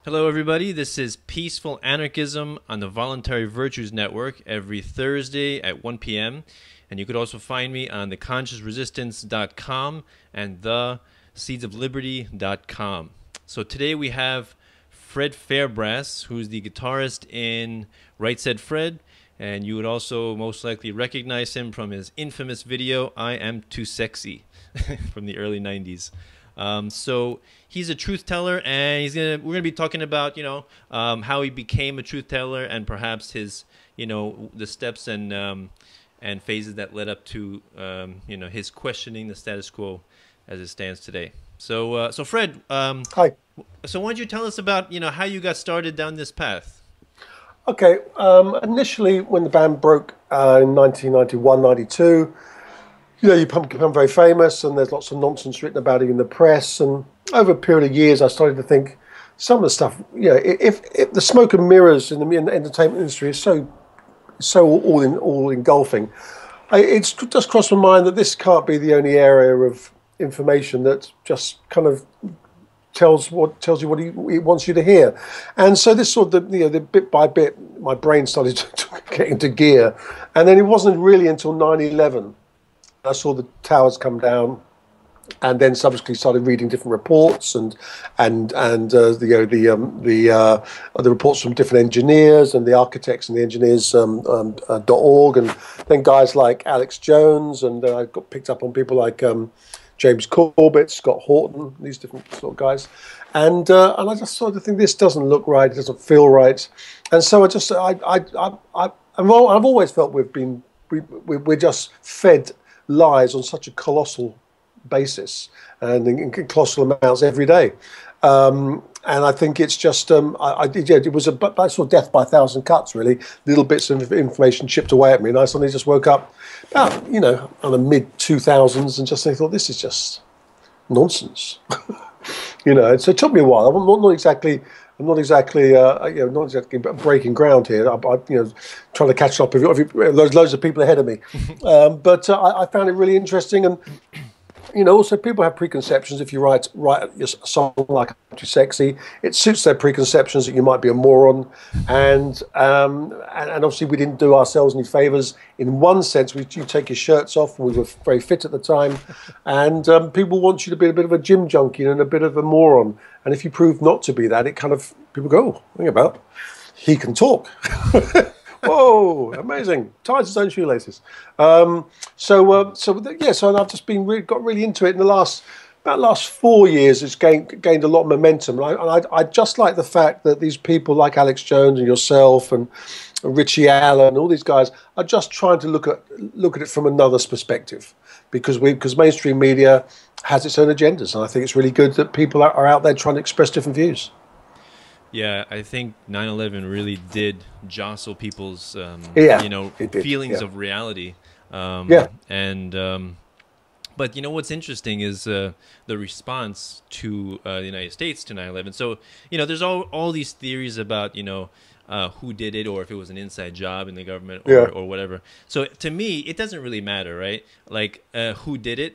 Hello, everybody. This is Peaceful Anarchism on the Voluntary Virtues Network every Thursday at 1 p.m. And you could also find me on theconsciousresistance.com and theseedsofliberty.com. So today we have Fred Fairbrass, who's the guitarist in Right Said Fred. And you would also most likely recognize him from his infamous video, I Am Too Sexy, from the early 90s. So he's a truth teller, and we're gonna be talking about how he became a truth teller and perhaps his the steps and phases that led up to his questioning the status quo as it stands today. So Fred, hi. So why don't you tell us about how you got started down this path? Okay. Initially, when the band broke in 1991, 92. You become very famous, and there's lots of nonsense written about it in the press. And over a period of years, I started to think some of the stuff. If the smoke and mirrors in the entertainment industry is so all engulfing, it's just crossed my mind that this can't be the only area of information that just kind of tells you what he wants you to hear. And so this sort of the bit by bit, my brain started to get into gear, and then it wasn't really until 9/11. I saw the towers come down, and then subsequently started reading different reports and the reports from different engineers and the architects and the engineers .org, and then guys like Alex Jones, and I got picked up on people like James Corbett, Scott Horton, these different sort of guys, and I just started to think this doesn't look right, it doesn't feel right, and so I've always felt we're just fed lies on such a colossal basis and in colossal amounts every day, and I think it's just it was a sort of death by a thousand cuts, really. Little bits of information chipped away at me, and I suddenly just woke up about on the mid-2000s and just thought, this is just nonsense. So it took me a while. I'm not exactly breaking ground here. Trying to catch up with loads of people ahead of me. But I found it really interesting, and also people have preconceptions. If you write a song like "Too Sexy," it suits their preconceptions that you might be a moron, and obviously we didn't do ourselves any favors. In one sense, you take your shirts off, and we were very fit at the time, and people want you to be a bit of a gym junkie and a bit of a moron. And if you prove not to be that, it kind of, people go, oh, think about, he can talk. Whoa, amazing. Ties his own shoelaces. So I've just got really into it in the last 4 years. It's gained a lot of momentum. And I just like the fact that these people like Alex Jones and yourself and Richie Allen, all these guys are just trying to look at it from another's perspective, because mainstream media has its own agendas, and I think it's really good that people are out there trying to express different views. Yeah, I think 9/11 really did jostle people's feelings of reality. But what's interesting is the response to the United States to 9/11. So there's all these theories about who did it, or if it was an inside job in the government, or whatever. So to me, it doesn't really matter, right? Like who did it.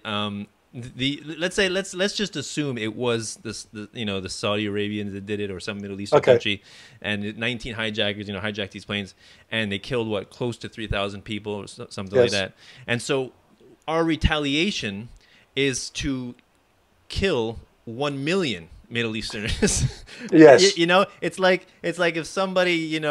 Let's just assume it was the Saudi Arabians that did it, or some Middle Eastern country, and 19 hijackers hijacked these planes, and they killed close to 3,000 people or something like that. And so our retaliation is to kill 1 million Middle Easterners. Yes. It's like if somebody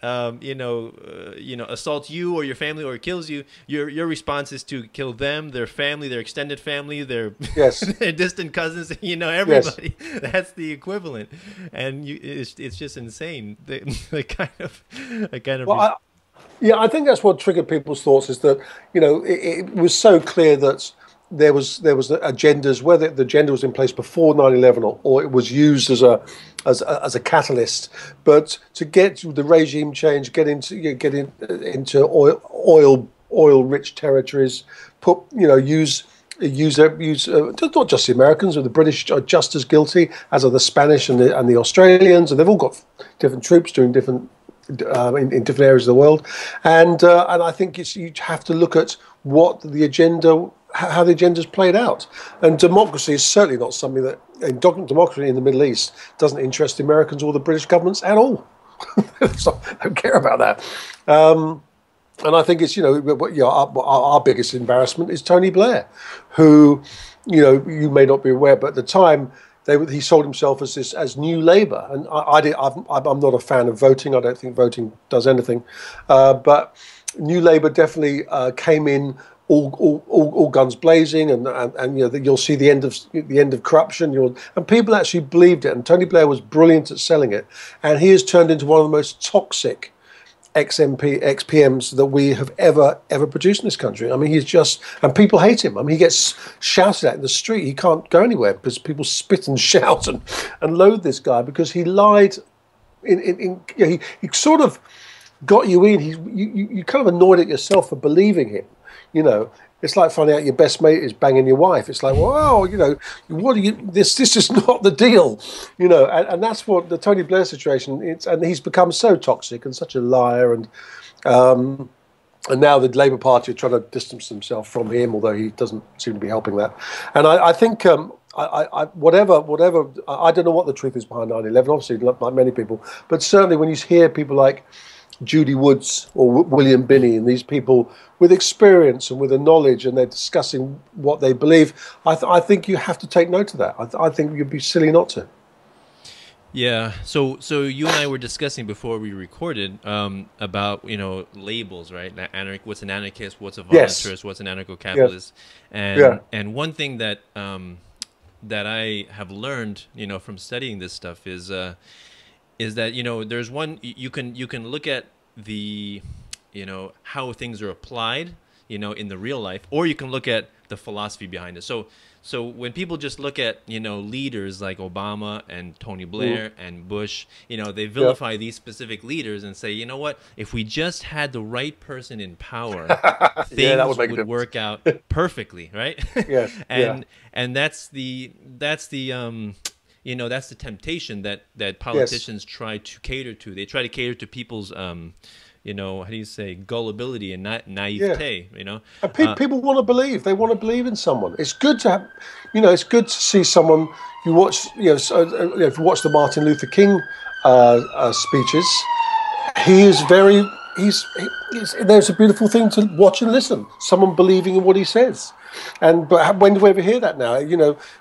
assaults you or your family or kills you, your response is to kill them, their family, their extended family, their their distant cousins, everybody. Yes. That's the equivalent, and it's just insane. The kind of. Well, I think that's what triggered people's thoughts, is that it was so clear that there was agendas, whether the agenda was in place before 9/11 or it was used as a catalyst, but to get the regime change, get into oil rich territories, use not just the Americans, or the British are just as guilty, as are the Spanish and the Australians, and they've all got different troops doing different in different areas of the world, and I think you have to look at what the agenda how the agenda's played out. And democracy is certainly not something that, democracy in the Middle East doesn't interest the Americans or the British governments at all. So I don't care about that. And I think it's, our biggest embarrassment is Tony Blair, who, you may not be aware, but at the time, he sold himself as New Labour, and I'm not a fan of voting. I don't think voting does anything, but New Labour definitely came in all guns blazing, and you'll see the end of corruption. And people actually believed it, and Tony Blair was brilliant at selling it, and he has turned into one of the most toxic ex-PMs that we have ever produced in this country. I mean, and people hate him. I mean, he gets shouted at in the street. He can't go anywhere because people spit and shout and loathe this guy because he lied. He sort of got you in. You kind of annoyed at yourself for believing him. It's like finding out your best mate is banging your wife. It's like, wow, what are you? This is not the deal, And that's what the Tony Blair situation. And he's become so toxic and such a liar, and now the Labour Party are trying to distance themselves from him, although he doesn't seem to be helping that. And I think whatever, I don't know what the truth is behind 9/11. Obviously, like many people, but certainly when you hear people like Judy Woods or William Binney and these people with experience and with a knowledge, and they're discussing what they believe, I think you have to take note of that. I think you'd be silly not to. Yeah. So you and I were discussing before we recorded about labels, right? What's an anarchist? What's a voluntarist? Yes. What's an anarcho-capitalist? Yes. And one thing that that I have learned from studying this stuff is that there's one you can look at the how things are applied in the real life, or you can look at the philosophy behind it. So when people just look at leaders like Obama and Tony Blair and Bush, they vilify these specific leaders and say, what, if we just had the right person in power, things would work out perfectly, right? Yes. And that's the that's the temptation that politicians try to cater to. They try to cater to people's how do you say, gullibility and naivete, And people want to believe. They want to believe in someone. It's good to have, it's good to see someone. You watch, if you watch the Martin Luther King speeches, there's a beautiful thing to watch and listen. Someone believing in what he says. But when do we ever hear that now?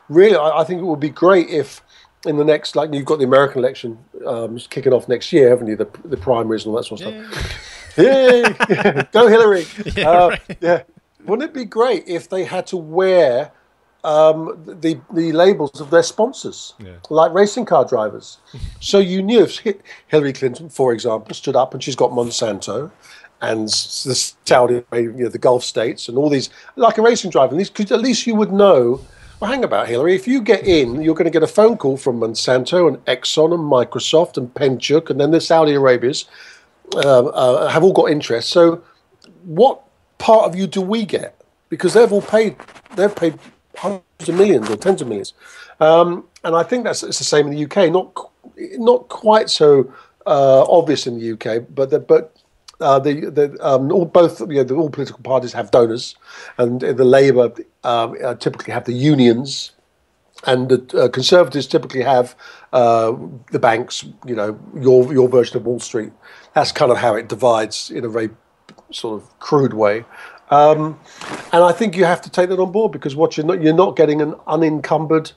Really, I think it would be great if, in the next, like, you've got the American election kicking off next year, haven't you? The primaries and all that sort of stuff. Yay! Go Hillary! Yeah. Wouldn't it be great if they had to wear the labels of their sponsors, like racing car drivers? So you knew if Hillary Clinton, for example, stood up and she's got Monsanto and the Saudi, the Gulf states and all these, like a racing driver, because at least you would know. Well, hang about, Hillary. If you get in, you're going to get a phone call from Monsanto and Exxon and Microsoft and Penchuk, and then the Saudi Arabias have all got interest. So what part of you do we get? Because they've paid hundreds of millions or tens of millions. And I think it's the same in the UK. Not quite so obvious in the UK, but all political parties have donors, and the Labour typically have the unions, and the Conservatives typically have the banks. Your version of Wall Street. That's kind of how it divides in a very sort of crude way. And I think you have to take that on board, because you're not getting an unencumbered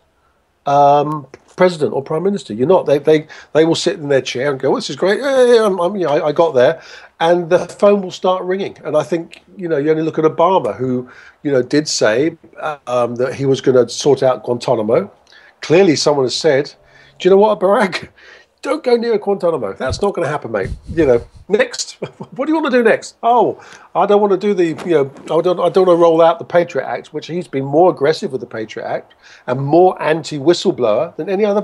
president or prime minister. You're not. They will sit in their chair and go, "Well, this is great. I got there," and the phone will start ringing. And I think you only look at Obama, who did say that he was going to sort out Guantanamo. Clearly, someone has said, "Do you know what, Barack? Don't go near Guantanamo. That's not going to happen, mate. Next, what do you want to do next? Oh, I don't want to do I don't want to roll out the Patriot Act," which he's been more aggressive with the Patriot Act and more anti-whistleblower than any other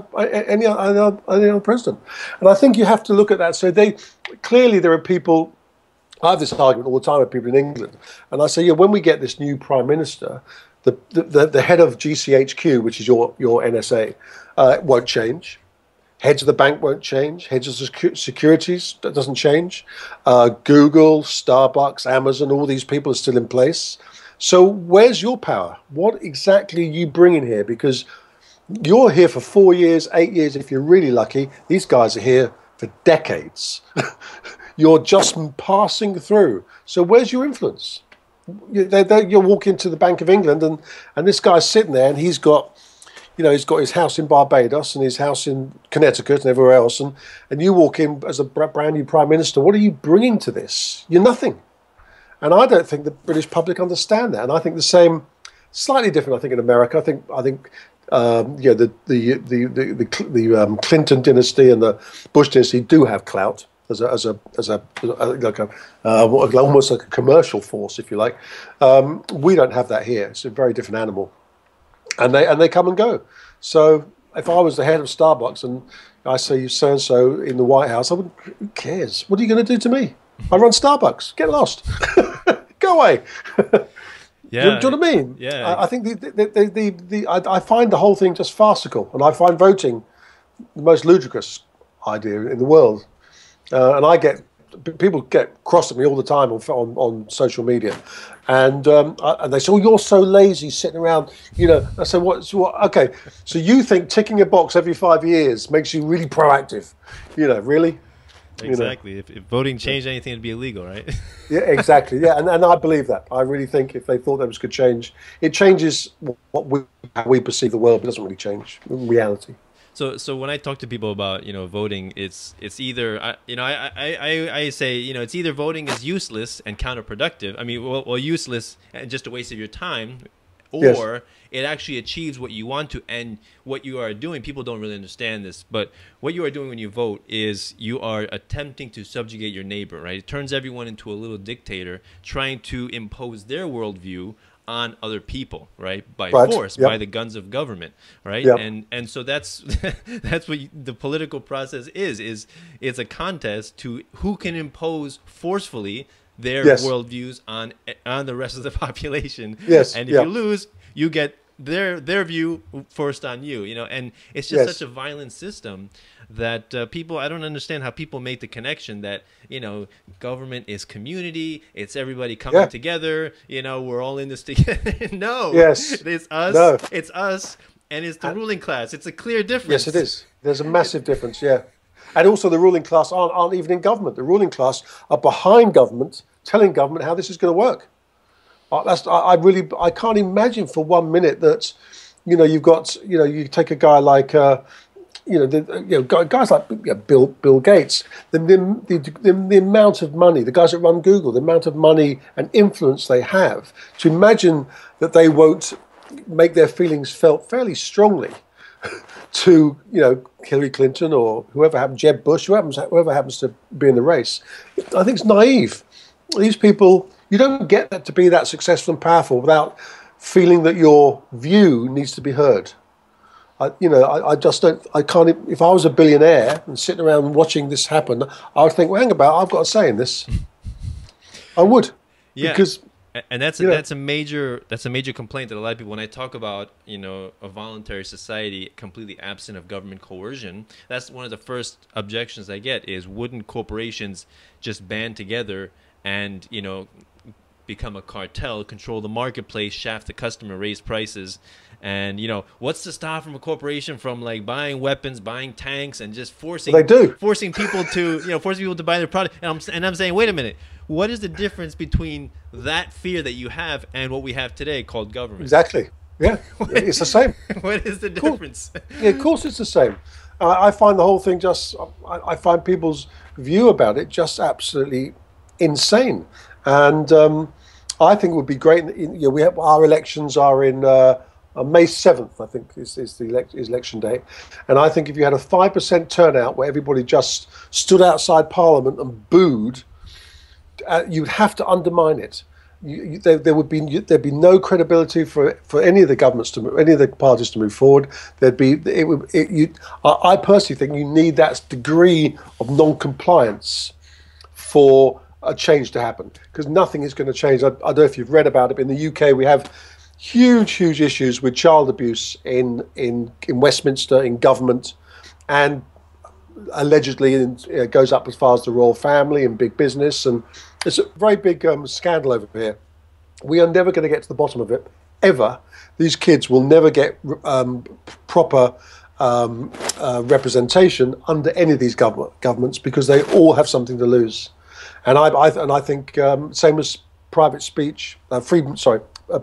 president. And I think you have to look at that. So clearly there are people. I have this argument all the time with people in England, and I say, when we get this new prime minister, the head of GCHQ, which is your NSA, won't change. Heads of the bank won't change. Heads of securities, that doesn't change. Google, Starbucks, Amazon, all these people are still in place. So where's your power? What exactly are you bringing here? Because you're here for 4 years, 8 years, if you're really lucky. These guys are here for decades. You're just passing through. So where's your influence? You walk into the Bank of England, and this guy's sitting there, and he's got, he's got his house in Barbados and his house in Connecticut and everywhere else, and you walk in as a brand new prime minister. What are you bringing to this? You're nothing. And I don't think the British public understand that. And I think the same, slightly different. I think in America, I think the Clinton dynasty and the Bush dynasty do have clout as almost like a commercial force, if you like. We don't have that here. It's a very different animal, and they come and go. So if I was the head of Starbucks and I say so and so in the White House, I wouldn't. Who cares? What are you going to do to me? I run Starbucks. Get lost. Go away. Yeah. Do you know what I mean? Yeah. I think I find the whole thing just farcical, and I find voting the most ludicrous idea in the world. And people get cross at me all the time on social media, and they say, "Oh, you're so lazy sitting around." I say, "What? Okay, so you think ticking a box every 5 years makes you really proactive? Really?" Exactly. If voting changed anything, it'd be illegal, right? Yeah, exactly. Yeah, and I believe that. I really think if they thought that could change, it changes how we perceive the world, but it doesn't really change reality. So when I talk to people about voting, it's either I say it's either voting is useless and counterproductive. I mean, well useless and just a waste of your time, or yes, it actually achieves what you want to. And what you are doing, people don't really understand this, but what you are doing when you vote is you are attempting to subjugate your neighbor, right? It turns everyone into a little dictator trying to impose their worldview on other people, right? By force, yep, by the guns of government, right? Yep. And so that's that's what the political process is it's a contest to who can impose forcefully their yes worldviews on the rest of the population. Yes. And if yep you lose, you get their view forced on you, and it's just yes such a violent system that people, I don't understand how people make the connection that, government is community, it's everybody coming yeah together, we're all in this together. No. Yes. It's us. No. It's us, and it's the ruling class. It's a clear difference. Yes, it is. There's a massive difference, yeah. And also the ruling class aren't even in government. The ruling class are behind government, telling government how this is going to work. I can't imagine for 1 minute that, you've got, you take a guy like, guys like Bill Gates, the amount of money, the guys that run Google, the amount of money and influence they have, to imagine that they won't make their feelings felt fairly strongly to Hillary Clinton or Jeb Bush, whoever happens to be in the race. I think it's naive. These people, you don't get that to be that successful and powerful without feeling that your view needs to be heard. I just don't. I can't. If I was a billionaire and sitting around watching this happen, I would think, well, hang about, I've got a say in this. I would. Yeah. Because. And that's a major complaint that a lot of people, when I talk about a voluntary society completely absent of government coercion, that's one of the first objections I get is, wouldn't corporations just band together and become a cartel, control the marketplace, shaft the customer, raise prices? And what's to stop from a corporation from like buying weapons, buying tanks, and just forcing people to buy their product? And I'm saying, wait a minute, what is the difference between that fear that you have and what we have today called government? Exactly. Yeah, it's the same. What is the difference? Yeah, of course it's the same. I find the whole thing I find people's view about it just absolutely insane. And I think it would be great. We have our elections are in May 7th, I think, is the election day. And I think if you had a 5% turnout where everybody just stood outside Parliament and booed, you'd have to undermine it. There'd be no credibility for any of the governments to move, any of the parties to move forward. I personally think you need that degree of non-compliance for a change to happen, because nothing is going to change. I don't know if you've read about it, but in the UK we have huge issues with child abuse in Westminster, in government, and allegedly it goes up as far as the royal family and big business, and it's a very big scandal over here. We are never going to get to the bottom of it, ever. These kids will never get proper representation under any of these governments because they all have something to lose. And I think same as private speech,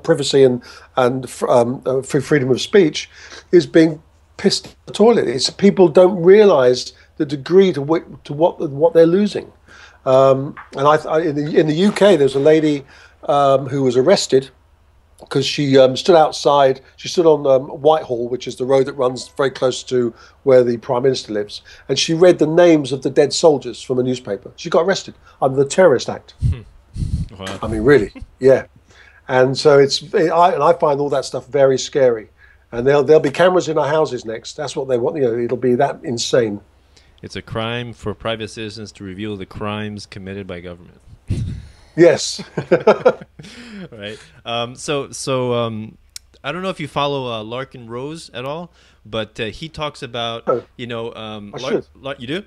privacy and freedom of speech is being pissed at the toilet. It's people don't realise the degree to what they're losing. And in the UK, there's a lady who was arrested because she stood outside. She stood on Whitehall, which is the road that runs very close to where the Prime Minister lives, and she read the names of the dead soldiers from a newspaper. She got arrested under the Terrorist Act. Wow. I mean, really, yeah. And so I find all that stuff very scary. And there'll be cameras in our houses next. That's what they want. You know, it'll be that insane. It's a crime for private citizens to reveal the crimes committed by government. Yes. Right. So I don't know if you follow Larkin Rose at all, but he talks about, you know, I should. You do?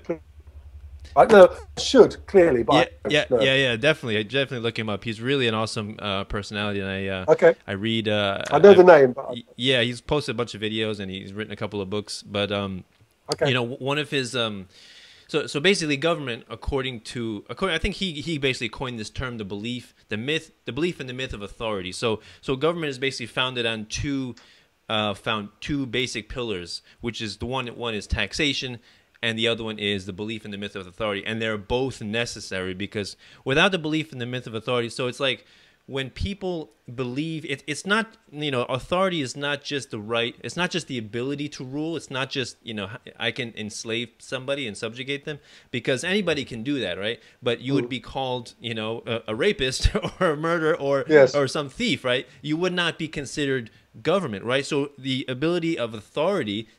I know I should clearly, but yeah, no. yeah, definitely look him up. He's really an awesome personality, and I read. I know the name. But yeah, he's posted a bunch of videos and he's written a couple of books. But you know, one of his so basically, government, according I think he basically coined this term, the belief and the myth of authority. So government is basically founded on two basic pillars, which is one is taxation, and the other one is the belief in the myth of authority. And they're both necessary, because without the belief in the myth of authority, so it's like when people believe it's not, you know, authority is not just the right, it's not just the ability to rule, it's not just, you know, I can enslave somebody and subjugate them, because anybody can do that, right? But you would be called, you know, a rapist or a murderer or some thief, right? You would not be considered government, right? So the ability of authority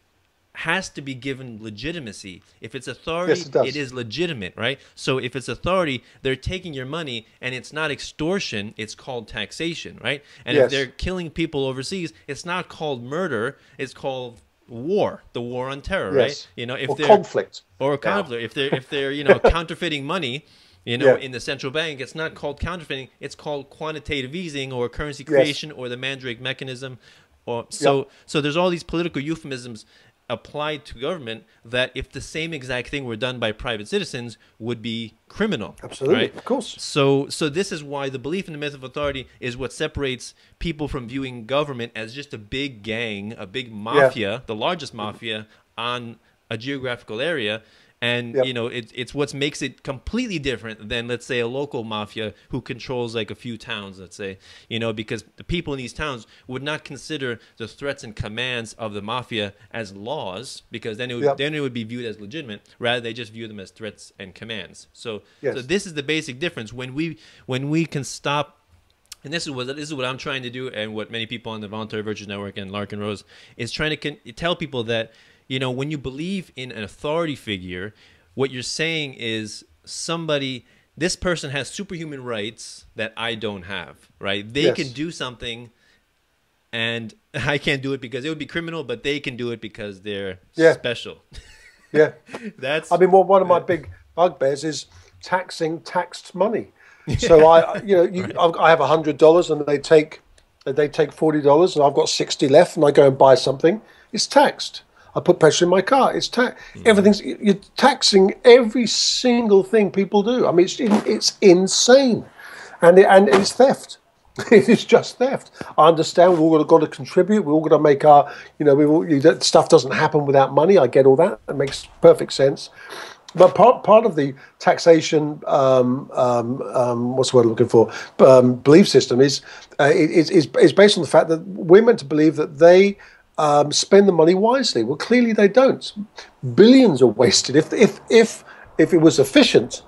has to be given legitimacy. If it's authority, it is legitimate, right? So if it's authority, they're taking your money, and it's not extortion, it's called taxation, right? And if they're killing people overseas, it's not called murder, it's called war, the war on terror, right? You know, if they're conflict. Or conflict. If they're you know, counterfeiting money, you know, in the central bank, it's not called counterfeiting, it's called quantitative easing or currency creation or the Mandrake mechanism. Or so there's all these political euphemisms applied to government that, if the same exact thing were done by private citizens, would be criminal. Absolutely, right? Of course. So this is why the belief in the myth of authority is what separates people from viewing government as just a big gang, a big mafia, the largest mafia on a geographical area. And, you know, it's what makes it completely different than, let's say, a local mafia who controls like a few towns, let's say, you know, because the people in these towns would not consider the threats and commands of the mafia as laws, because then it would be viewed as legitimate. Rather, they just view them as threats and commands. So this is the basic difference. When we can stop. And this is what I'm trying to do, and what many people on the Voluntary Virtues Network and Larkin Rose is trying to tell people that, you know, when you believe in an authority figure, what you're saying is this person has superhuman rights that I don't have, right? They can do something and I can't do it because it would be criminal, but they can do it because they're special. Yeah. That's. I mean, one of my big bugbears is taxing taxed money. So I have $100 and they take $40 and I've got 60 left and I go and buy something. It's taxed. I put petrol in my car. It's you're taxing every single thing people do. I mean, it's insane, and it's theft. It is just theft. I understand we've all got to contribute. We've all got to make our, you know, stuff doesn't happen without money. I get all that. It makes perfect sense. But part of the taxation, what's the word I'm looking for? Belief system is based on the fact that we're meant to believe that they spend the money wisely. Well, clearly they don't. Billions are wasted. If it was efficient,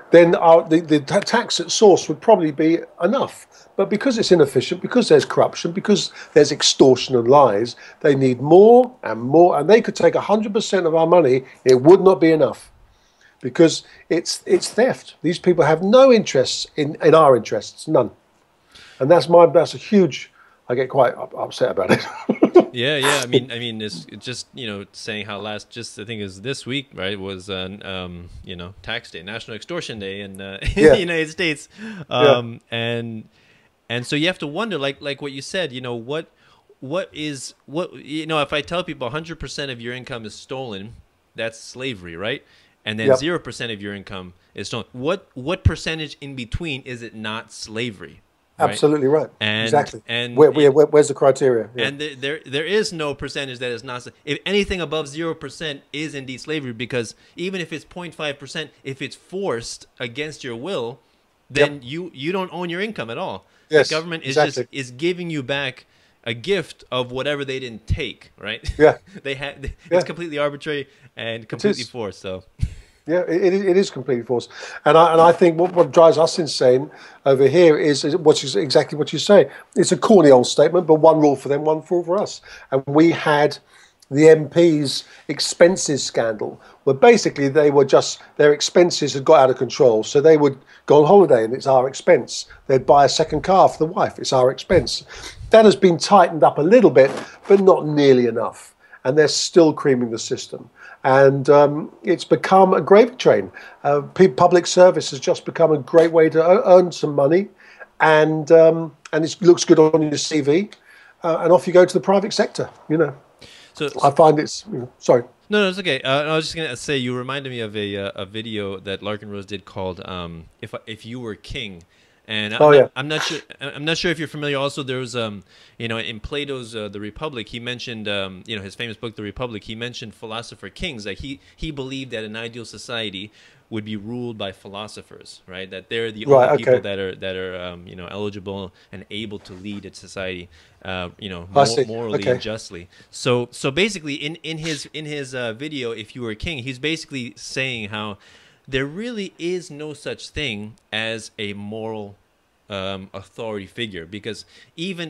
then the tax at source would probably be enough. But because it's inefficient, because there's corruption, because there's extortion and lies, they need more and more. And they could take 100% of our money. It would not be enough, because it's theft. These people have no interests in our interests, none. And that's a huge. I get quite upset about it. Yeah. I mean, it's just, you know, saying how I think it was this week, right, was you know, tax day, National Extortion Day in the United States, and And so you have to wonder, like what you said, what if I tell people 100% of your income is stolen, that's slavery, right? And then Yep. 0% of your income is stolen. What percentage in between is it not slavery? Right? Absolutely right. And Exactly. and Where's the criteria? Yeah. and there is no percentage that is not. If anything above 0% is indeed slavery, because even if it's 0.5%, if it's forced against your will, then you don't own your income at all. Yes, The government is exactly. is giving you back a gift of whatever they didn't take, right? Yeah. They had Yeah. it's completely arbitrary and completely is. forced. So Yeah, it is completely false, and I think what drives us insane over here is exactly what you say. It's a corny old statement, but one rule for them, one rule for us. And we had the MPs' expenses scandal, where basically their expenses had got out of control, so they would go on holiday and it's our expense. They'd buy a second car for the wife, it's our expense. That has been tightened up a little bit, but not nearly enough, and they're still creaming the system. And it's become a gravy train. Public service has just become a great way to earn some money, and it looks good on your CV, and off you go to the private sector. so I find it's sorry. No, it's okay. I was just gonna say you reminded me of a video that Larkin Rose did called "If You Were King," and I'm not sure if you're familiar. Also, there was in Plato's The Republic, he mentioned his famous book The Republic. He mentioned philosopher kings. Like he believed that an ideal society would be ruled by philosophers, right? That they're the only people that are eligible and able to lead a society, morally and justly. So basically, in his video, If You Were King, he's basically saying how there really is no such thing as a moral authority figure, because any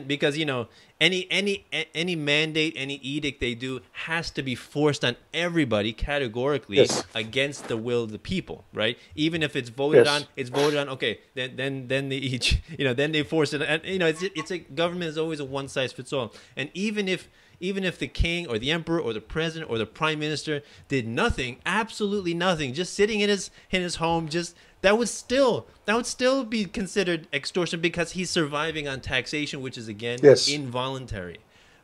mandate, any edict they do has to be forced on everybody categorically against the will of the people, right? Even if it's voted on, okay, then they each then they force it, and it's a government is always a one size fits all. And even if the king or the emperor or the president or the prime minister did nothing, absolutely nothing, just sitting in his home, that would still be considered extortion, because he's surviving on taxation, which is again involuntary,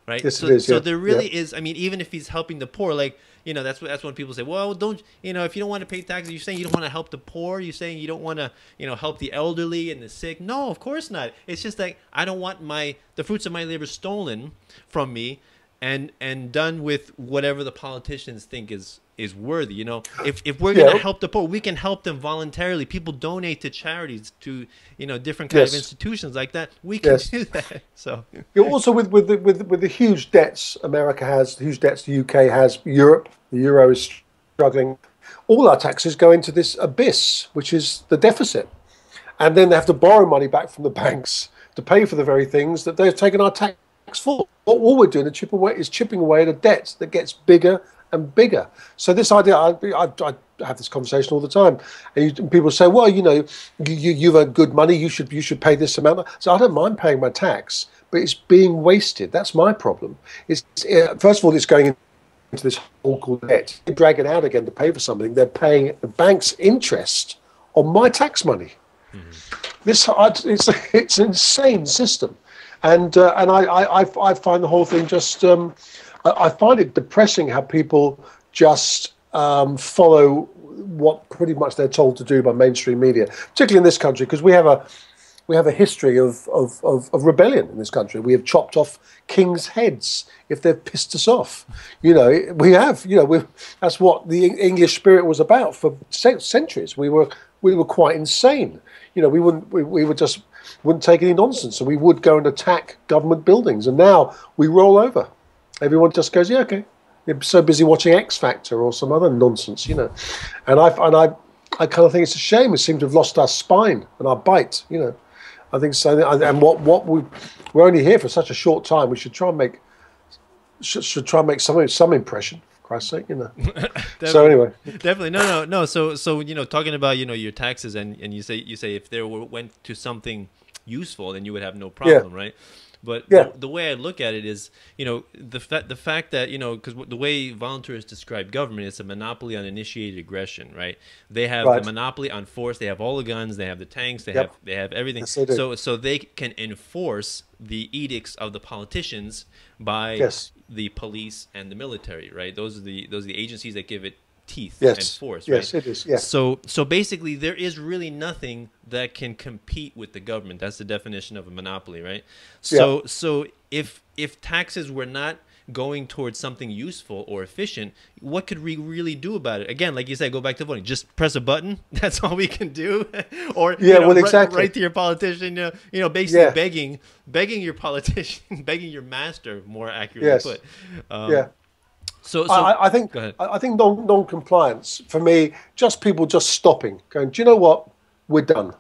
right? Yes, so, it is, so there really is. I mean, even if he's helping the poor, that's when people say, well, don't if you don't want to pay taxes, you're saying you don't want to help the poor, you're saying you don't want to help the elderly and the sick. No, of course not. It's just like I don't want the fruits of my labor stolen from me and done with whatever the politicians think is worthy. If we're going to help the poor, we can help them voluntarily. People donate to charities, to different kinds of institutions like that. We can do that. So also with the huge debts America has, the huge debts the UK has, Europe, the euro is struggling. All our taxes go into this abyss, which is the deficit, and then they have to borrow money back from the banks to pay for the very things that they've taken our tax for. All we're doing is chipping away at a debt that gets bigger and bigger. So this idea, I have this conversation all the time, and people say, well, you've earned good money, you should pay this amount. So I don't mind paying my tax, but it's being wasted. That's my problem. First of all, it's going into this whole called debt. They drag it out again to pay for something. They're paying the bank's interest on my tax money. Mm-hmm. It's an insane system. And I find the whole thing just I find it depressing how people just follow what pretty much they're told to do by mainstream media, particularly in this country, because we have a history of rebellion in this country. We have chopped off kings' heads if they've pissed us off. We have. That's what the English spirit was about for centuries. We were quite insane. We wouldn't take any nonsense, and we would go and attack government buildings. And now we roll over. Everyone just goes, yeah, okay. You're so busy watching X Factor or some other nonsense, And I kind of think it's a shame. We seem to have lost our spine and our bite, I think so. And we're only here for such a short time. We should try and make some impression. For Christ's sake, So anyway, definitely no. So talking about your taxes, and you say if there went to something useful, then you would have no problem, right? But Yeah. the way I look at it is, the fact that, because the way voluntarists describe government, it's a monopoly on initiated aggression, right? They have the Right. monopoly on force. They have all the guns. They have the tanks. They Yep. have everything. Yes, they do. So they can enforce the edicts of the politicians by Yes. the police and the military, right? Those are the agencies that give it teeth and Yes. force, Yes, right? it is. Yeah. So basically, there is really nothing that can compete with the government. That's the definition of a monopoly, right? So if taxes were not going towards something useful or efficient, what could we really do about it? Again, like you said, go back to voting. Just press a button. That's all we can do. Or exactly. write to your politician. Basically begging your politician, begging your master, more accurately put. So I think go ahead. I think non-compliance for me, just people just stopping, going, do you know what? We're done.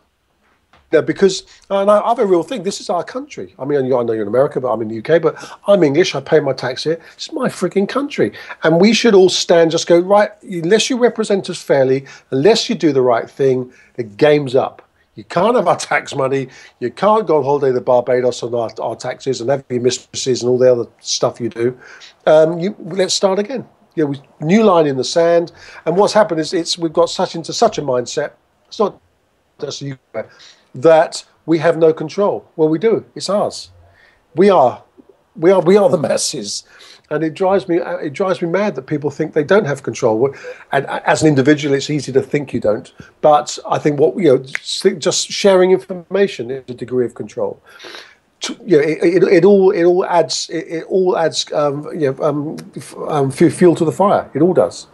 Yeah, because and I have a real thing. This is our country. I mean, I know you're in America, but I'm in the UK. But I'm English. I pay my tax here. It's my freaking country, and we should all stand. Just go right. Unless you represent us fairly, unless you do the right thing, the game's up. You can't have our tax money. You can't go on holiday to Barbados on our taxes and have your mistresses and all the other stuff you do. Let's start again. New line in the sand. And what's happened is we've got into such a mindset. It's not just you that we have no control. Well, we do. It's ours. We are the masses. And it drives me mad that people think they don't have control. And as an individual, it's easy to think you don't. But I think just sharing information is a degree of control. It all adds fuel to the fire. It all does.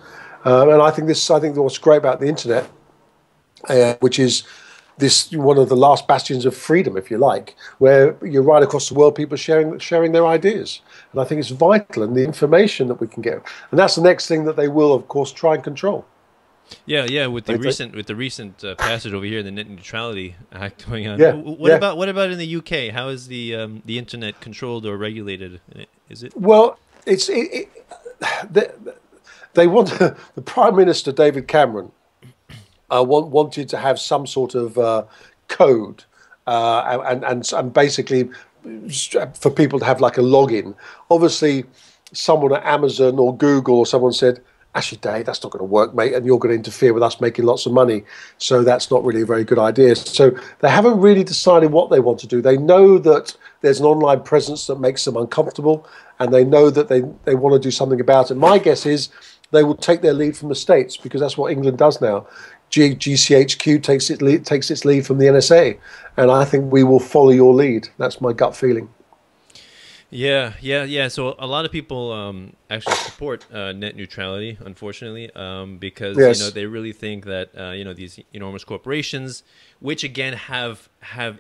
And I think what's great about the internet, which is this one of the last bastions of freedom, if you like, where you're right across the world, people sharing their ideas. And I think it's vital, and the information that we can get. And that's the next thing that they will, of course, try and control. Yeah. With the recent passage over here, the Net Neutrality Act going on. Yeah. What about in the UK? How is the internet controlled or regulated? Is it? Well, they want the Prime Minister David Cameron wanted to have some sort of code and basically for people to have like a login. Obviously, someone at Amazon or Google or someone said, actually, Dave, that's not going to work, mate, and you're going to interfere with us making lots of money. So that's not really a very good idea. So they haven't really decided what they want to do. They know that there's an online presence that makes them uncomfortable, and they know that they want to do something about it. My guess is they will take their lead from the States, because that's what England does now. GCHQ takes its lead from the NSA, and I think we will follow your lead. That's my gut feeling. Yeah. So a lot of people actually support net neutrality, unfortunately, because they really think that these enormous corporations, which again have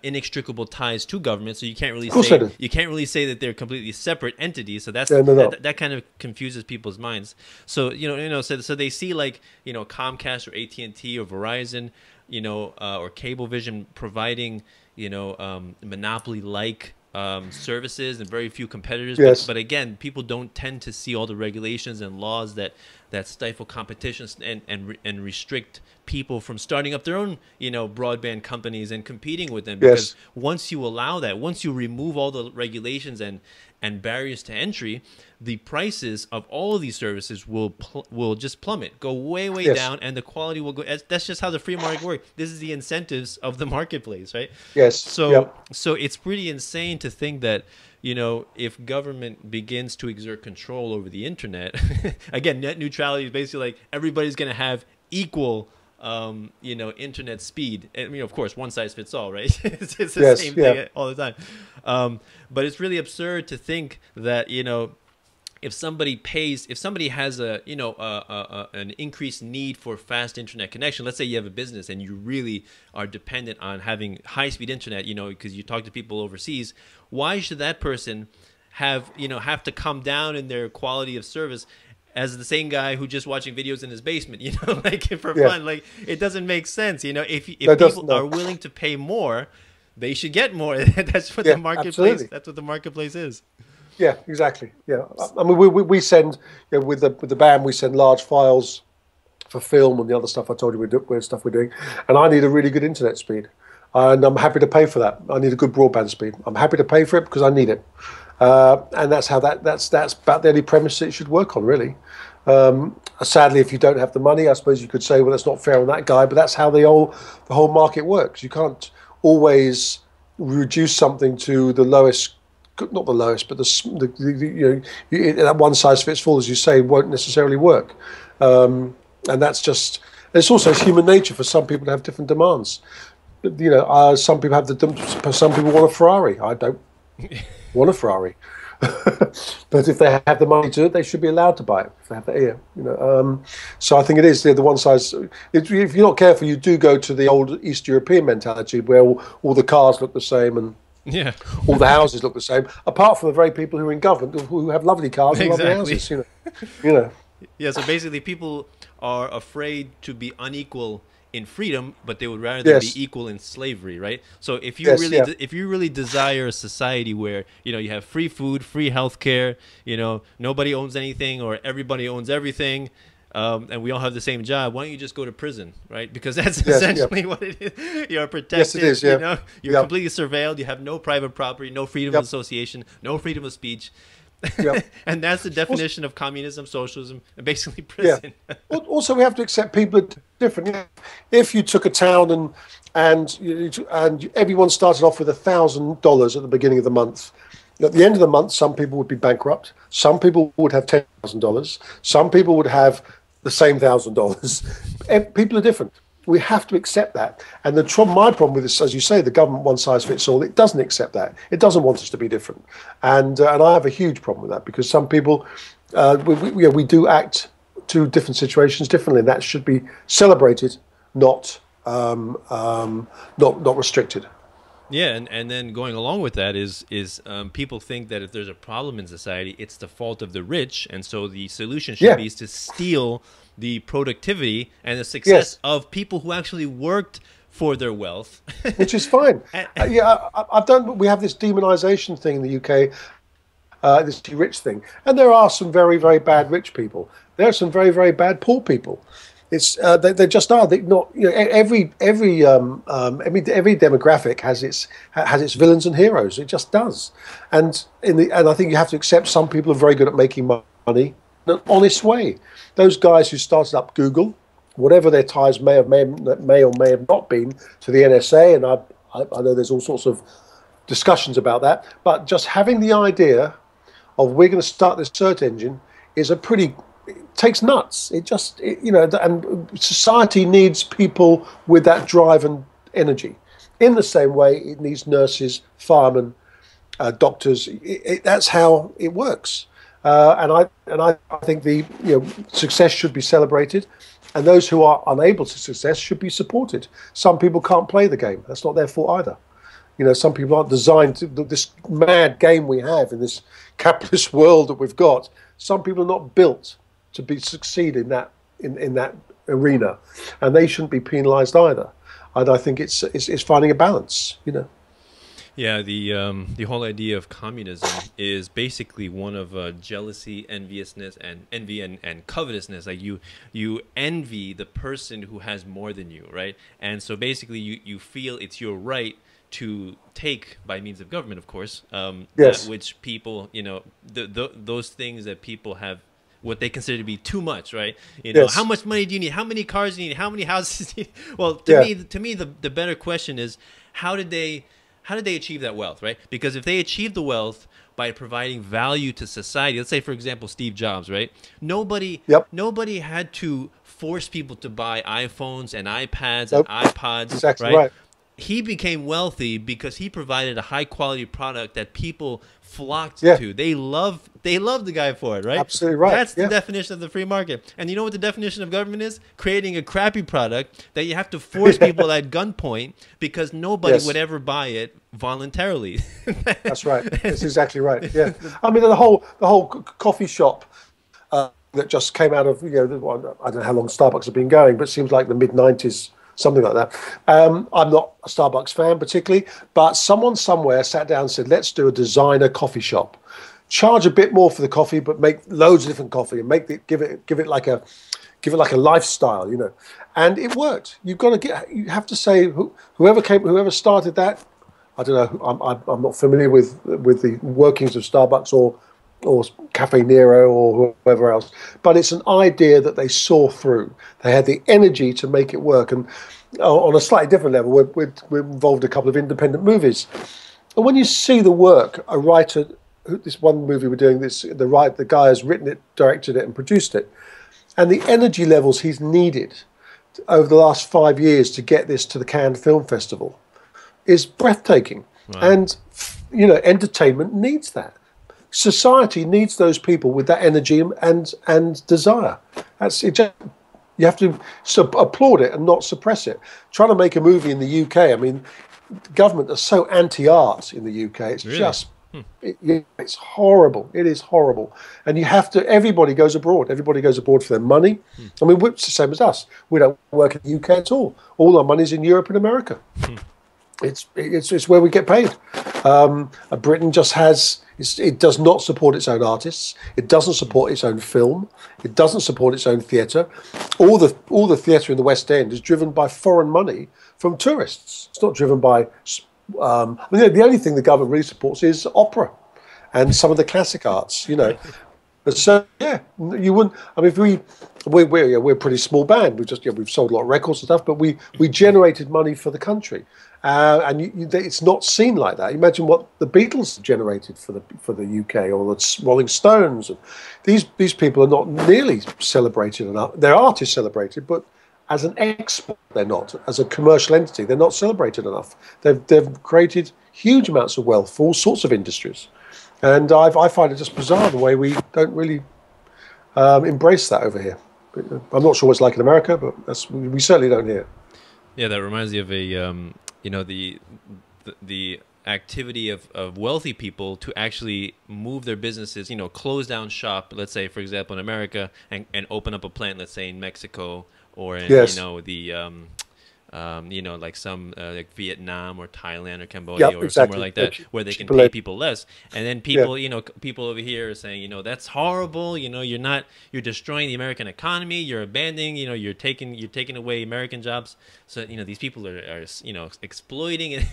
inextricable ties to government, so you can't really say that they're completely separate entities. So that kind of confuses people's minds. So so they see like Comcast or AT&T or Verizon, or Cablevision providing monopoly-like services and very few competitors. Yes. But again, people don't tend to see all the regulations and laws that stifle competition and restrict people from starting up their own broadband companies and competing with them. Because once you allow that, once you remove all the regulations and barriers to entry, the prices of all of these services will just plummet, go way down, and the quality will go. That's just how the free market works. This is the incentives of the marketplace, right? Yes. So it's pretty insane to think that if government begins to exert control over the internet, again, net neutrality is basically like everybody's going to have equal internet speed. I mean, of course, one size fits all, right? it's the same thing all the time. But it's really absurd to think that, if somebody has an increased need for fast internet connection, let's say you have a business and you really are dependent on having high-speed internet, because you talk to people overseas, why should that person have to come down in their quality of service as the same guy who just watching videos in his basement, like for fun? Like, it doesn't make sense. If people are willing to pay more, they should get more. That's what the marketplace. Absolutely. That's what the marketplace is. Yeah, exactly. Yeah, I mean, we send with the band, we send large files for film and the other stuff I told you we're doing, and I need a really good internet speed. and I'm happy to pay for that. I need a good broadband speed. I'm happy to pay for it because I need it, and that's how that's about the only premise it should work on, really. Sadly, if you don't have the money, I suppose you could say, well, that's not fair on that guy, but that's how the whole market works. You can't always reduce something to the lowest, not the lowest, but that one size fits all, as you say, won't necessarily work. And that's just, it's also human nature for some people to have different demands. Some people some people want a Ferrari. I don't want a Ferrari. But if they have the money to it, they should be allowed to buy it if they have the ear. So I think it is the one size. If you're not careful, you do go to the old East European mentality where all the cars look the same and all the houses look the same, apart from the very people who are in government who have lovely cars and lovely houses. Yeah. So basically, people are afraid to be unequal in freedom, but they would rather be equal in slavery, right? So if you if you really desire a society where you have free food, free healthcare, nobody owns anything or everybody owns everything, and we all have the same job, why don't you just go to prison, right? Because that's essentially what it is. You're protected. Yes, it is. Yeah. You're completely surveilled. You have no private property, no freedom of association, no freedom of speech. Yep. And that's the definition of communism, socialism, and basically prison. Yeah. Also, we have to accept people are different. If you took a town and everyone started off with $1,000 at the beginning of the month, at the end of the month, some people would be bankrupt. Some people would have $10,000. Some people would have the same $1,000. People are different. We have to accept that. And my problem with this, as you say, the government one size fits all, it doesn't accept that. It doesn't want us to be different. And I have a huge problem with that because some people, we do act to different situations differently, and that should be celebrated, not restricted. Yeah, and then going along with that is people think that if there's a problem in society, it's the fault of the rich, and so the solution should be to steal the productivity and the success of people who actually worked for their wealth, which is fine. We have this demonization thing in the UK, this rich thing, and there are some very, very bad rich people. There are some very, very bad poor people. It's they just are. Every demographic has its villains and heroes. It just does, and I think you have to accept some people are very good at making money in an honest way. Those guys who started up Google, whatever their ties may or may have not been to the NSA, and I know there's all sorts of discussions about that, but just having the idea of we're going to start this search engine is it takes nuts. And society needs people with that drive and energy. In the same way, it needs nurses, firemen, doctors. That's how it works. And I think success should be celebrated, and those who are unable to success should be supported. Some people can't play the game. That's not their fault either. Some people aren't designed to this mad game we have in this capitalist world that we've got. Some people are not built to succeed in that arena, and they shouldn't be penalised either. And I think it's finding a balance. Yeah, the whole idea of communism is basically one of jealousy, enviousness, and envy and covetousness. Like you envy the person who has more than you, right? And so basically you feel it's your right to take, by means of government, of course, that which people, those things that people have, what they consider to be too much, right? How much money do you need? How many cars do you need? How many houses do you need? Well, to me, the better question is, how did they achieve that wealth, right? Because if they achieved the wealth by providing value to society, let's say, for example, Steve Jobs, right? Nobody had to force people to buy iPhones and iPads and iPods, exactly right? He became wealthy because he provided a high quality product that people flocked to. They love the guy for it, right? Absolutely right. That's the definition of the free market. And you know what the definition of government is? Creating a crappy product that you have to force people at gunpoint because nobody would ever buy it voluntarily. That's right. That's exactly right. Yeah. I mean, the whole coffee shop that just came out of I don't know how long Starbucks have been going, but it seems like the mid-90s. Something like that. I'm not a Starbucks fan particularly, but someone somewhere sat down and said, let's do a designer coffee shop. Charge a bit more for the coffee, but make loads of different coffee and give it like a give it like a lifestyle, you know, and it worked. You've got to get. You have to say whoever started that. I don't know. I'm not familiar with the workings of Starbucks or Cafe Nero or whoever else, but it's an idea that they saw through. They had the energy to make it work, and on a slightly different level, we're involved in a couple of independent movies, and when you see the work, a writer. This one movie we're doing, the guy has written it, directed it, and produced it, and the energy levels he's needed over the last 5 years to get this to the Cannes Film Festival is breathtaking. Wow. And you know, entertainment needs that. Society needs those people with that energy and desire. That's it. You have to applaud it and not suppress it. Trying to make a movie in the UK, I mean, the government are so anti-art in the UK. It's really? Just. It's horrible. It is horrible. And you have to, everybody goes abroad. Everybody goes abroad for their money. I mean, it's the same as us. We don't work in the UK at all. All our money's in Europe and America. It's where we get paid. Britain just has, it does not support its own artists. It doesn't support its own film. It doesn't support its own theatre. All the theatre in the West End is driven by foreign money from tourists. It's not driven by... I mean, the only thing the government really supports is opera and some of the classic arts, you know. But so yeah, you wouldn't. I mean, we're a pretty small band. We've sold a lot of records and stuff, but we generated money for the country, and it's not seen like that. Imagine what the Beatles generated for the UK or the Rolling Stones. These people are not nearly celebrated enough. Their art is celebrated, but as an export, they're not. As a commercial entity, they're not celebrated enough. They've created huge amounts of wealth for all sorts of industries. And I find it just bizarre the way we don't really embrace that over here. I'm not sure what it's like in America, but we certainly don't here. Yeah, that reminds me of a, you know, the activity of wealthy people to actually move their businesses, you know, close down shop, let's say, for example, in America, and open up a plant, let's say, in Mexico, or in, yes. you know, you know, like some like Vietnam or Thailand or Cambodia, or somewhere like that, where they can pay people less. And then people, you know, people over here are saying, you know, that's horrible. You know, you're destroying the American economy. You're abandoning, you know, you're taking away American jobs. So, you know, these people are you know, exploiting it.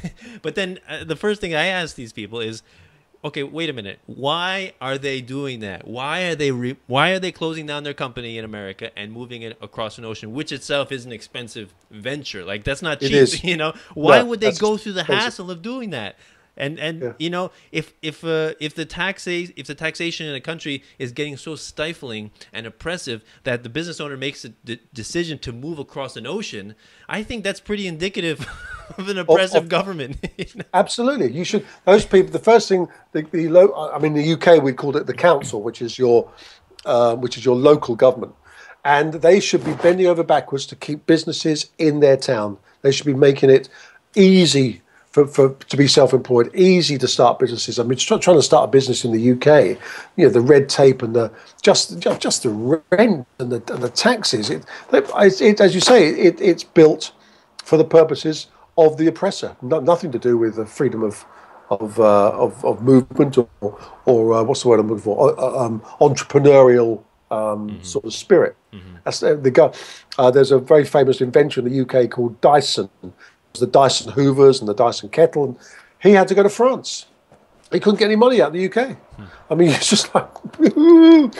But then the first thing I ask these people is, okay, wait a minute. Why are they doing that? Why are they closing down their company in America and moving it across an ocean, which itself is an expensive venture? Like, that's not cheap, you know. Why would they go through the hassle of doing that? And you know, if the taxation in a country is getting so stifling and oppressive that the business owner makes a decision to move across an ocean, I think that's pretty indicative of an oppressive government. You know? Absolutely, you should. Those people. The first thing, I mean, the UK we called it the council, which is your local government, and they should be bending over backwards to keep businesses in their town. They should be making it easy to be self-employed, easy to start businesses. I mean, trying to start a business in the UK, you know, the red tape and just the rent and the taxes. As you say, it's built for the purposes of the oppressor. Nothing to do with the freedom of movement or what's the word I'm looking for? Entrepreneurial sort of spirit. That's the guy. There's a very famous inventor in the UK called Dyson. The Dyson Hoovers and the Dyson kettle, and he had to go to France. He couldn't get any money out of the UK. I mean, it's just like, you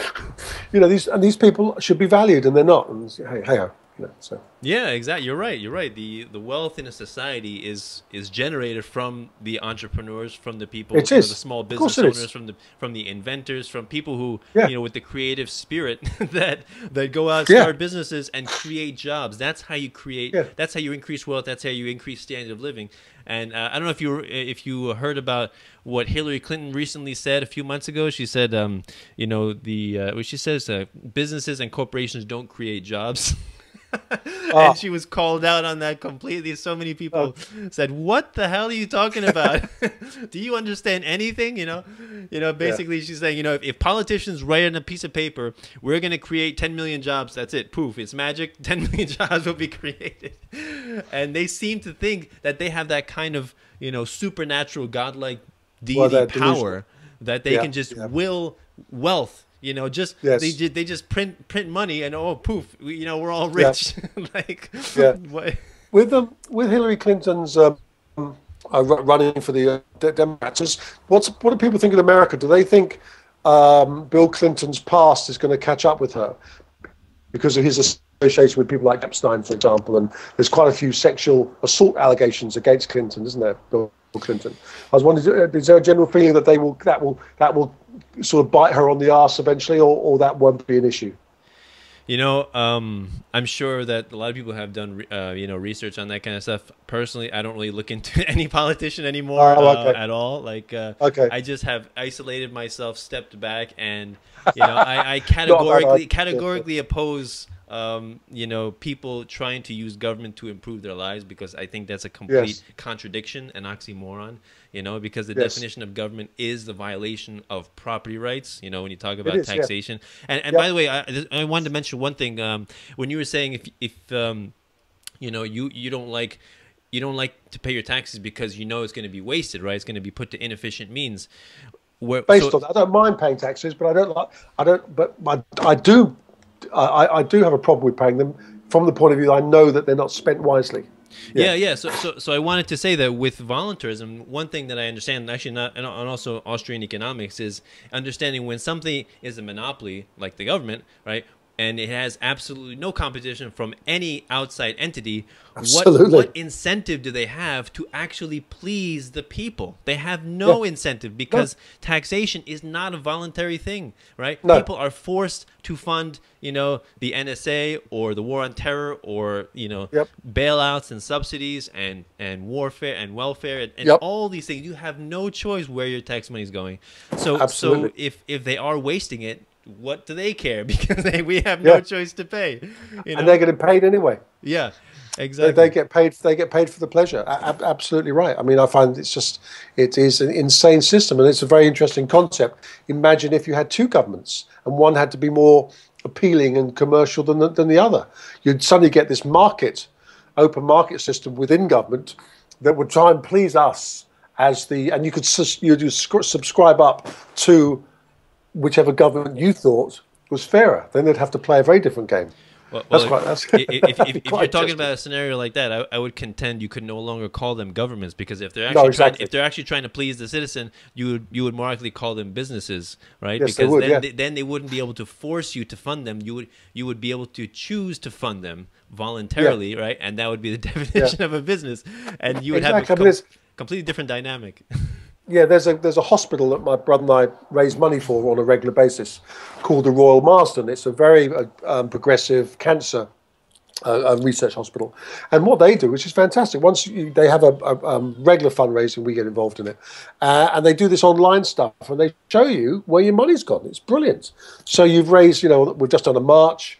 know, these people should be valued, and they're not. And hey, you know, so. Yeah, exactly. You're right. You're right. The wealth in a society is generated from the entrepreneurs, from the people, the small business owners, from the inventors, from people who, you know, with the creative spirit that go out, start businesses and create jobs. That's how you create. That's how you increase wealth. That's how you increase standard of living. And I don't know if you heard about what Hillary Clinton recently said a few months ago. She said, you know, what she says, businesses and corporations don't create jobs. And she was called out on that completely. So many people said, "What the hell are you talking about? Do you understand anything?" You know. Basically, she's saying, you know, if politicians write on a piece of paper, we're going to create 10 million jobs. That's it. Poof! It's magic. 10 million jobs will be created. And they seem to think that they have that kind of, you know, supernatural, godlike deity power that they can just will wealth You know, just Yes. they just print money and oh poof, we're all Yeah. rich. Like, Yeah. what? With Hillary Clinton's running for the Democrats, what do people think in America? Do they think Bill Clinton's past is going to catch up with her because of his association with people like Epstein, for example? And there's quite a few sexual assault allegations against Clinton, isn't there, Bill Clinton? I was wondering, is there a general feeling that that will sort of bite her on the arse eventually, or that won't be an issue? I'm sure that a lot of people have done, research on that kind of stuff. Personally, I don't really look into any politician anymore at all. Like, Okay. I just have isolated myself, stepped back, and I categorically oppose people trying to use government to improve their lives, because I think that's a complete contradiction, an oxymoron. Because the definition of government is the violation of property rights. When you talk about taxation. And by the way, I wanted to mention one thing. When you were saying if you don't like to pay your taxes because it's going to be wasted, right? It's going to be put to inefficient means. Based on that, I don't mind paying taxes, but I do have a problem with paying them from the point of view that I know that they're not spent wisely. Yeah. So I wanted to say that with voluntarism, one thing that I understand, actually not, and also Austrian economics, is understanding when something is a monopoly, like the government, right? And it has absolutely no competition from any outside entity. What incentive do they have to actually please the people? They have no incentive, because taxation is not a voluntary thing, right? No. People are forced to fund, the NSA or the war on terror, or bailouts and subsidies and warfare and welfare and all these things. You have no choice where your tax money is going. So if they are wasting it, what do they care? Because we have no choice to pay, and they're getting paid anyway. Yeah, exactly. They get paid. They get paid for the pleasure. Absolutely right. I mean, I find it is an insane system, and it's a very interesting concept. Imagine if you had two governments, and one had to be more appealing and commercial than the other. You'd suddenly get this open market system within government that would try and please us and you could subscribe up to whichever government you thought was fairer. Then they'd have to play a very different game. If you're talking about a scenario like that, I would contend you could no longer call them governments, because if they're actually trying to please the citizen, you would more likely call them businesses, right? Yes, because then they wouldn't be able to force you to fund them. You would be able to choose to fund them voluntarily, right? And that would be the definition of a business, and you would have a completely different dynamic. Yeah, there's a hospital that my brother and I raise money for on a regular basis, called the Royal Marsden. It's a very progressive cancer research hospital, and what they do, which is fantastic. They have a regular fundraising, we get involved in it, and they do this online stuff, and they show you where your money's gone. It's brilliant. So you've raised, we've just done a march.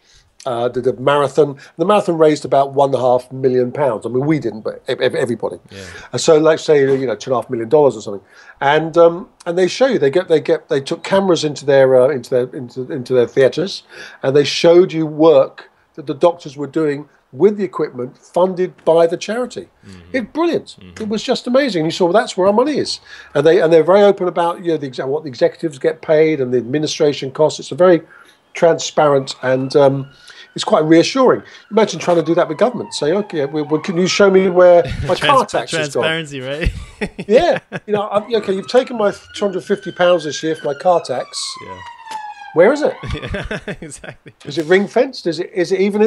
Did a marathon. The marathon raised about £1.5 million. I mean, we didn't, but everybody. Yeah. So, let's say $2.5 million or something, and they show you. They took cameras into their theatres, and they showed you work that the doctors were doing with the equipment funded by the charity. Mm-hmm. It's brilliant. Mm-hmm. It was just amazing. You saw, well, that's where our money is, and they're very open about what the executives get paid and the administration costs. It's a very transparent, and it's quite reassuring. Imagine trying to do that with government. Say, okay, can you show me where my car tax is gone? Transparency, right? Yeah. Okay, you've taken my £250 this year for my car tax. Yeah. Where is it? Yeah, exactly. Is it ring fenced? Is it even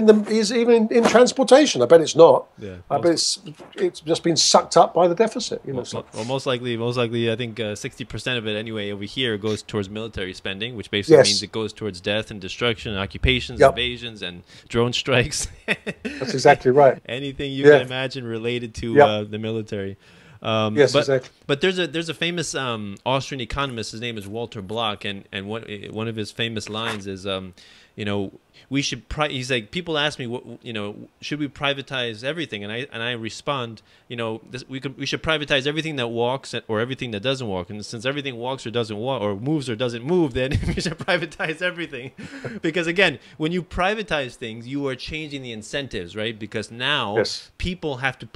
in transportation? I bet it's not. Yeah. I bet it's just been sucked up by the deficit. Well, most likely, I think 60% of it anyway over here goes towards military spending, which basically means it goes towards death and destruction, and occupations, invasions, and drone strikes. That's exactly right. Anything you can imagine related to the military. Exactly. But there's a famous Austrian economist. His name is Walter Block, and one of his famous lines is, we should. He's like, people ask me, should we privatize everything? And I respond, we should privatize everything that walks or everything that doesn't walk. And since everything walks or doesn't walk, or moves or doesn't move, then we should privatize everything. Because again, when you privatize things, you are changing the incentives, right? Because now people have to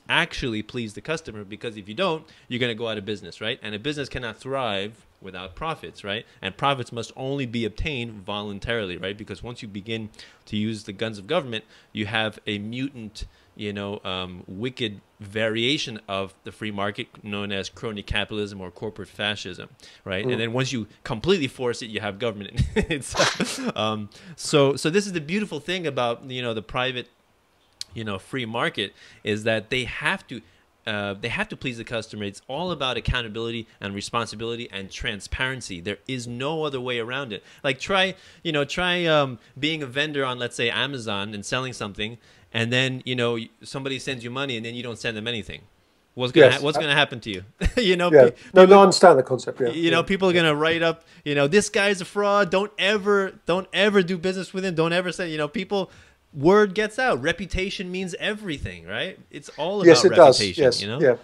actually please the customer. Because if you don't, you're going to go out of business, right? And a business cannot thrive without profits, right? And profits must only be obtained voluntarily, right? Because once you begin to use the guns of government, you have a mutant, wicked variation of the free market known as crony capitalism or corporate fascism, right? And then once you completely force it, you have government. So this is the beautiful thing about the private free market, is that they have to please the customer. It's all about accountability and responsibility and transparency. There is no other way around it. Like try being a vendor on, let's say, Amazon and selling something, and then somebody sends you money and then you don't send them anything. What's gonna happen to you? No, I understand the concept. People are gonna write up, this guy's a fraud. Don't ever do business with him. Don't ever say, word gets out. Reputation means everything, right? It's all about reputation. Yes, yeah.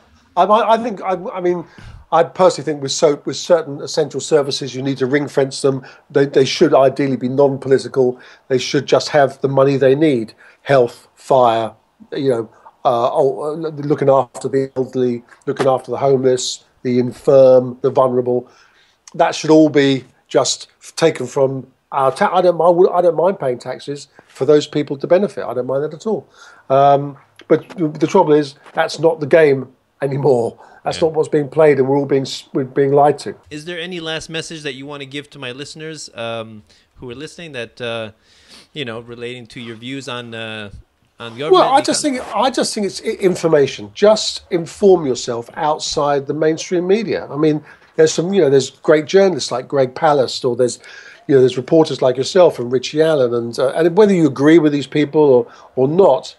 I personally think with certain essential services, you need to ring fence them. They should ideally be non-political. They should just have the money they need: health, fire, looking after the elderly, looking after the homeless, the infirm, the vulnerable. That should all be just taken from our tax. I don't mind paying taxes for those people to benefit. I don't mind that at all. But the trouble is, that's not the game anymore. That's not what's being played, and we're being lied to. Is there any last message that you want to give to my listeners who are listening, that relating to your views on government? Well, I just think it's information. Just inform yourself outside the mainstream media. I mean, there's there's great journalists like Greg Palast, or there's reporters like yourself and Richie Allen, and whether you agree with these people or not,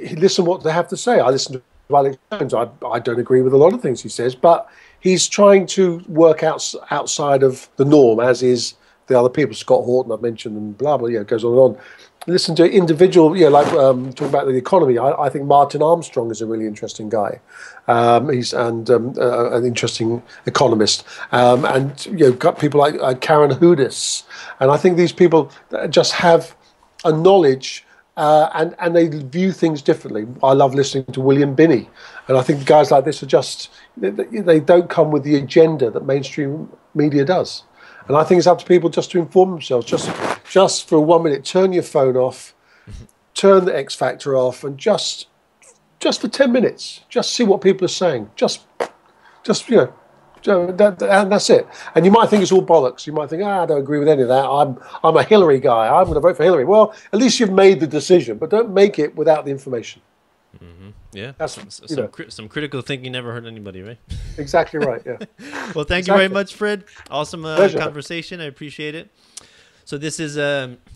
listen what they have to say. I listen to Alex Jones. I don't agree with a lot of things he says, but he's trying to work outside of the norm, as is the other people. Scott Horton, I've mentioned, and blah blah. It goes on and on. Listen to individual, talking about the economy. I think Martin Armstrong is a really interesting guy. He's an interesting economist, and got people like Karen Houdis, and I think these people just have a knowledge. And they view things differently. I love listening to William Binney, and I think guys like this are they don't come with the agenda that mainstream media does. And I think it's up to people just to inform themselves. Just for 1 minute, turn your phone off, turn the X Factor off, and just for 10 minutes, just see what people are saying. And that's it. And you might think it's all bollocks. You might think, I don't agree with any of that. I'm a Hillary guy. I'm going to vote for Hillary. Well, at least you've made the decision, but don't make it without the information. Yeah, that's some critical thinking never hurt anybody, right? Exactly right. Yeah. Well, thank you very much, Fred. Awesome conversation. I appreciate it. So this is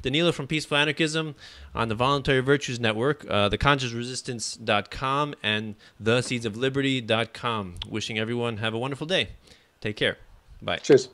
Danilo from Peaceful Anarchism on the Voluntary Virtues Network, theconsciousresistance.com and theseedsofliberty.com. Wishing everyone have a wonderful day. Take care. Bye. Cheers.